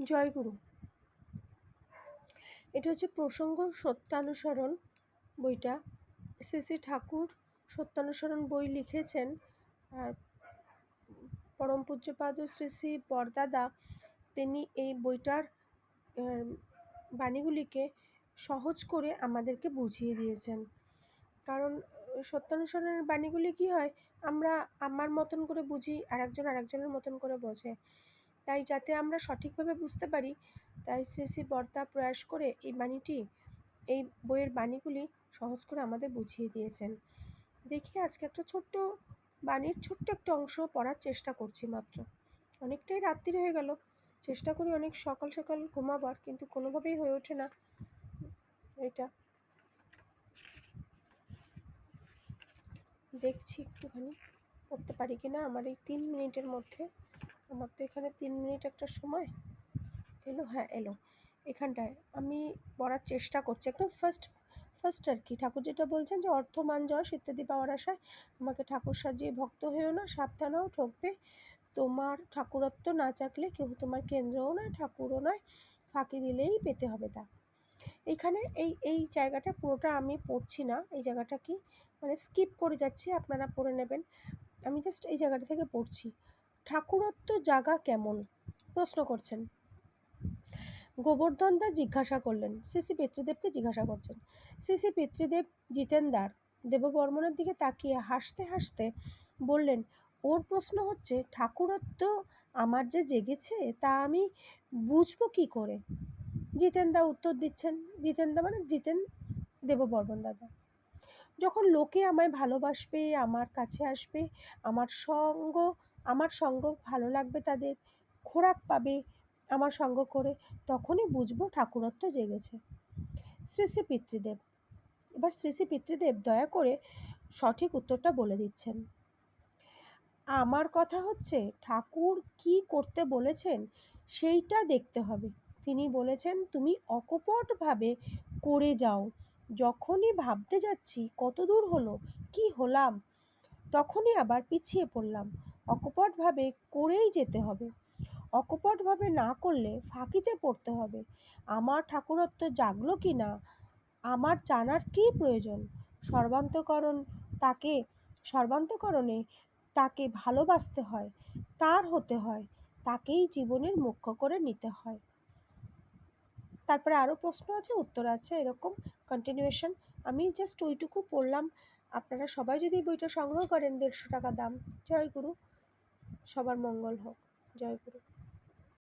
জয়গুরু। এটা হচ্ছে প্রসঙ্গ সত্যানুসরণ বইটা। শ্রী শ্রী ঠাকুর সত্যানুসরণ বই লিখেছেন, আর পরম পূজ্যপাদ শ্রী শ্রী বরদাদা তিনি এই বইটার বাণীগুলিকে সহজ করে আমাদেরকে বুঝিয়ে দিয়েছেন। কারণ সত্যানুসরণের বাণীগুলি কি হয়, আমরা আমার মতন করে বুঝি, আরেকজনের মতন করে বোঝে। তাই যাতে আমরা সঠিকভাবে বুঝতে পারি, তাই শ্রী শ্রী বরদা প্রয়াস করে এই বইয়ের বাণীগুলি সহজ করে আমাদের বুঝিয়ে দিয়েছেন। দেখি আজকে একটা ছোট্ট বাণীর ছোট্ট একটা অংশ পড়ার চেষ্টা করছি মাত্র। অনেকটাই রাত্রি হয়ে গেল, চেষ্টা করি অনেক সকাল সকাল ঘুমাবার, কিন্তু কোনোভাবেই হয়ে ওঠে না। এটা দেখছি একটুখানি পড়তে পারি কিনা আমার এই 3 মিনিটের মধ্যে। আমার তো এখানে 3 মিনিট একটা সময় এলো। হ্যাঁ এলো। এখানটায় আমি পড়ার চেষ্টা করছি একদম ফার্স্ট আর কি। ঠাকুর যেটা বলছেন যে অর্থ মান যশ ইত্যাদি পাওয়ার আশায় আমাকে ঠাকুর সাজিয়ে ভক্ত হয়েও না, সাবধান হও ঠকবে তোমার ঠাকুরত্ব না চাকলে কেউ তোমার কেন্দ্রও নয় ঠাকুরও নয়, ফাঁকি দিলেই পেতে হবে তা। এইখানে এই জায়গাটা পুরোটা আমি পড়ছি না, এই জায়গাটা কি মানে স্কিপ করে যাচ্ছি, আপনারা পড়ে নেবেন। আমি জাস্ট এই জায়গাটা থেকে পড়ছি। ঠাকুরত্ব জাগা কেমন প্রশ্ন করছেন। গোবর্ধন দা জিজ্ঞাসা করলেন, শ্রী শ্রী পিতৃদেবকে জিজ্ঞাসা করছেন। শ্রী শ্রী পিতৃদেব জিতেনদার দেববর্মনের দিকে তাকিয়ে হাসতে হাসতে বললেন, ওর প্রশ্ন হচ্ছে ঠাকুরত্ব আমার যে জেগেছে তা আমি বুঝবো কি করে? জিতেনদা উত্তর দিচ্ছেন, জিতেনদা মানে জিতেন দেববর্মন দাদা। যখন লোকে আমায় ভালোবাসবে, আমার কাছে আসবে, আমার সঙ্গ ভালো লাগবে, তাদের খোরাক পাবে আমার সঙ্গ করে, তখনই বুঝবো ঠাকুরত্ব জেগেছে। শ্রী শ্রী পিতৃদেব। এবার শ্রী শ্রী পিতৃদেব দয়া করে সঠিক উত্তরটা বলে দিচ্ছেন। আমার কথা হচ্ছে ঠাকুর কি করতে বলেছেন সেইটা দেখতে হবে। তিনি বলেছেন তুমি অকপটভাবে করে যাও। যখনই ভাবতে যাচ্ছি কত দূর হলো, কি হলাম, তখনই আবার পিছিয়ে পড়লাম। অকপটভাবে করেই যেতে হবে। অকপটভাবে না করলে ফাঁকিতে পড়তে হবে। আমার ঠাকুরত্ব জাগলো কি না আমার জানার কী প্রয়োজন? সর্বান্তকরণে তাকে ভালোবাসতে হয়, তার হতে হয়, তাকেই জীবনের মুখ্য করে নিতে হয়। তারপরে আরও প্রশ্ন আছে, উত্তর আছে, এরকম কন্টিনিউয়েশন। আমি জাস্ট ওইটুকু পড়লাম। আপনারা সবাই যদি বইটা সংগ্রহ করেন, 150 টাকা দাম। জয় গুরু, সবার মঙ্গল হোক। জয় গুরু।